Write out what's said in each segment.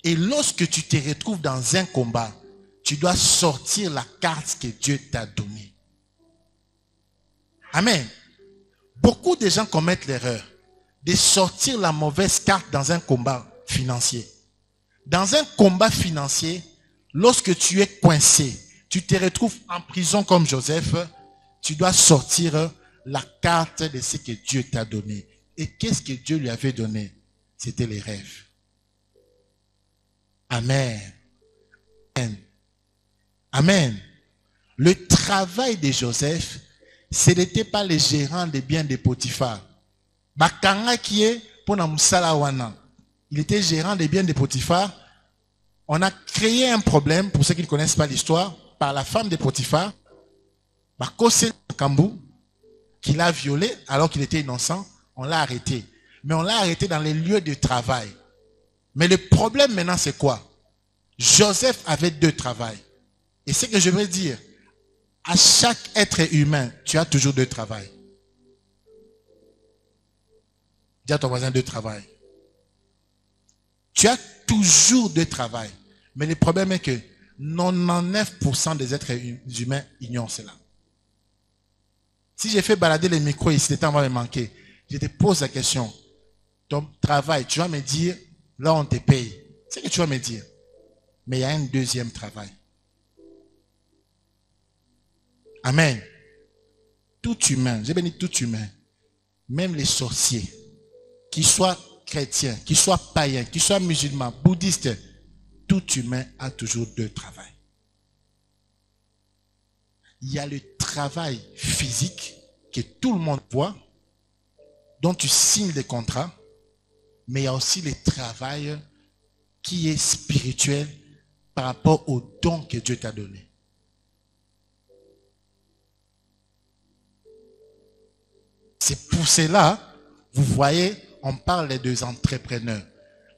Et lorsque tu te retrouves dans un combat, tu dois sortir la carte que Dieu t'a donnée. Amen. Beaucoup de gens commettent l'erreur de sortir la mauvaise carte dans un combat financier. Dans un combat financier, lorsque tu es coincé, tu te retrouves en prison comme Joseph, tu dois sortir la carte de ce que Dieu t'a donné. Et qu'est-ce que Dieu lui avait donné? C'était les rêves. Amen. Amen. Amen. Le travail de Joseph, ce n'était pas le gérant des biens de Potiphar. Bakanga qui est pour Namsalawana. Il était gérant des biens de Potiphar. On a créé un problème, pour ceux qui ne connaissent pas l'histoire, par la femme de Potiphar, Bakose Kambou, qui l'a violé alors qu'il était innocent. On l'a arrêté. Mais on l'a arrêté dans les lieux de travail. Mais le problème maintenant, c'est quoi? Joseph avait 2 travails. Et ce que je veux dire, à chaque être humain, tu as toujours 2 travails. Dis à ton voisin 2 travails. Tu as toujours 2 travails. Mais le problème est que 99% des êtres humains ignorent cela. Si j'ai fait balader les micros ici, le temps va me manquer. Je te pose la question. Ton travail, tu vas me dire, là on te paye. C'est ce que tu vas me dire. Mais il y a un deuxième travail. Amen. Tout humain, j'ai béni tout humain, même les sorciers, qu'ils soient chrétiens, qu'ils soient païens, qu'ils soient musulmans, bouddhistes, tout humain a toujours 2 travails. Il y a le travail physique que tout le monde voit, dont tu signes des contrats, mais il y a aussi le travail qui est spirituel par rapport au don que Dieu t'a donné. C'est pour cela, vous voyez, on parle des entrepreneurs.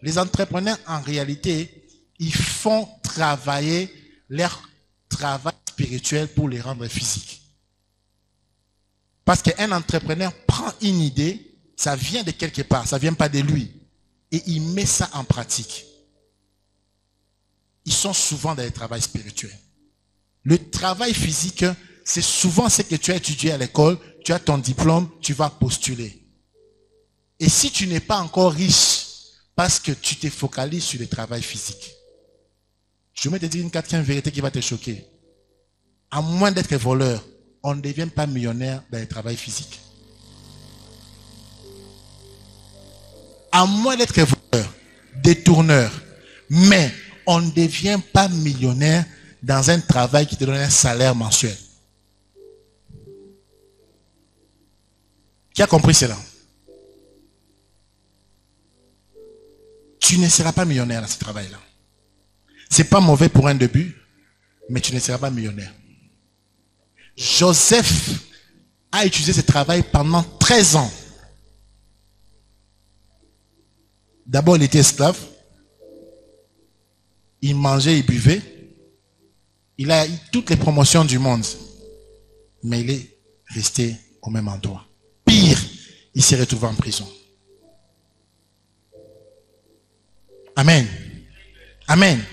Les entrepreneurs, en réalité, ils font travailler leur travail spirituel pour les rendre physiques. Parce qu'un entrepreneur prend une idée, ça vient de quelque part, ça ne vient pas de lui. Et il met ça en pratique. Ils sont souvent dans le travail spirituel. Le travail physique, c'est souvent ce que tu as étudié à l'école, tu as ton diplôme, tu vas postuler. Et si tu n'es pas encore riche, parce que tu te focalises sur le travail physique, je vais te dire une 4e vérité qui va te choquer. À moins d'être voleur, on ne devient pas millionnaire dans le travail physique. À moins d'être voleur, détourneur, mais on ne devient pas millionnaire dans un travail qui te donne un salaire mensuel. Qui a compris cela? Tu ne seras pas millionnaire dans ce travail-là. C'est pas mauvais pour un début, mais tu ne seras pas millionnaire. Joseph a utilisé ce travail pendant 13 ans. D'abord, il était esclave. Il mangeait, il buvait. Il a eu toutes les promotions du monde. Mais il est resté au même endroit. Pire, il s'est retrouvé en prison. Amen. Amen.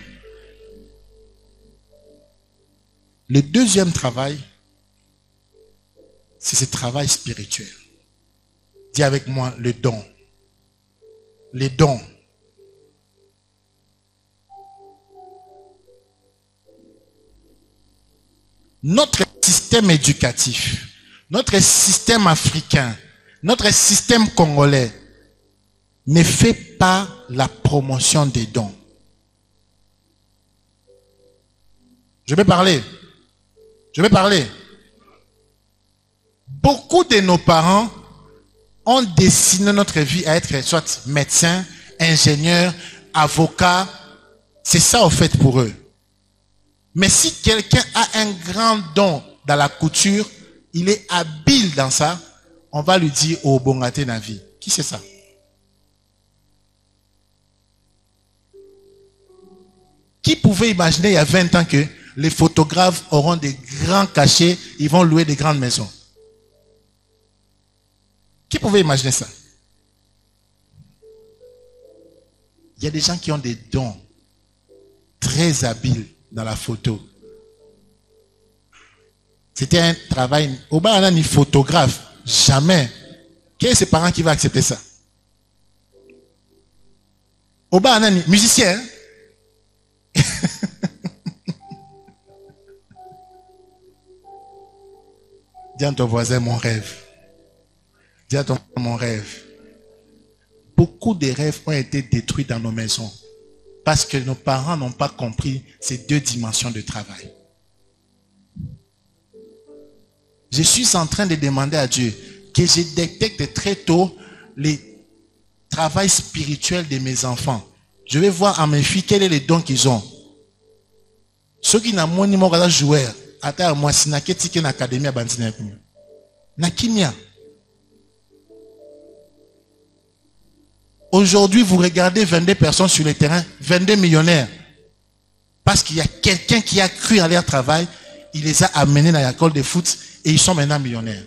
Le deuxième travail, c'est ce travail spirituel. Dis avec moi le don. Les dons. Notre système éducatif, notre système africain, notre système congolais ne fait pas la promotion des dons. Je vais parler. Beaucoup de nos parents ont destiné notre vie à être soit médecin, ingénieur, avocat. C'est ça au fait pour eux. Mais si quelqu'un a un grand don dans la couture, il est habile dans ça, on va lui dire au bongate na vie. Qui c'est ça? Qui pouvait imaginer il y a 20 ans que les photographes auront des grands cachets, ils vont louer des grandes maisons? Qui pouvait imaginer ça? Il y a des gens qui ont des dons très habile dans la photo. C'était un travail. Oba a ni photographe. Jamais. Quel est ses parents qui va accepter ça? Oba a ni musicien. Hein? Dis à ton voisin mon rêve. Dis à ton voisin mon rêve. Beaucoup de rêves ont été détruits dans nos maisons parce que nos parents n'ont pas compris ces deux dimensions de travail. Je suis en train de demander à Dieu que je détecte très tôt les travail spirituel de mes enfants. Je vais voir à mes filles quel est les dons qu'ils ont. Ceux qui n'ont pas de joueur, à moi, si n'a qu'est-ce qu'il y a académie à Bantina. N'a kimia. Aujourd'hui, vous regardez 22 personnes sur le terrain, 22 millionnaires. Parce qu'il y a quelqu'un qui a cru à leur travail, il les a amenés dans l'école de foot et ils sont maintenant millionnaires.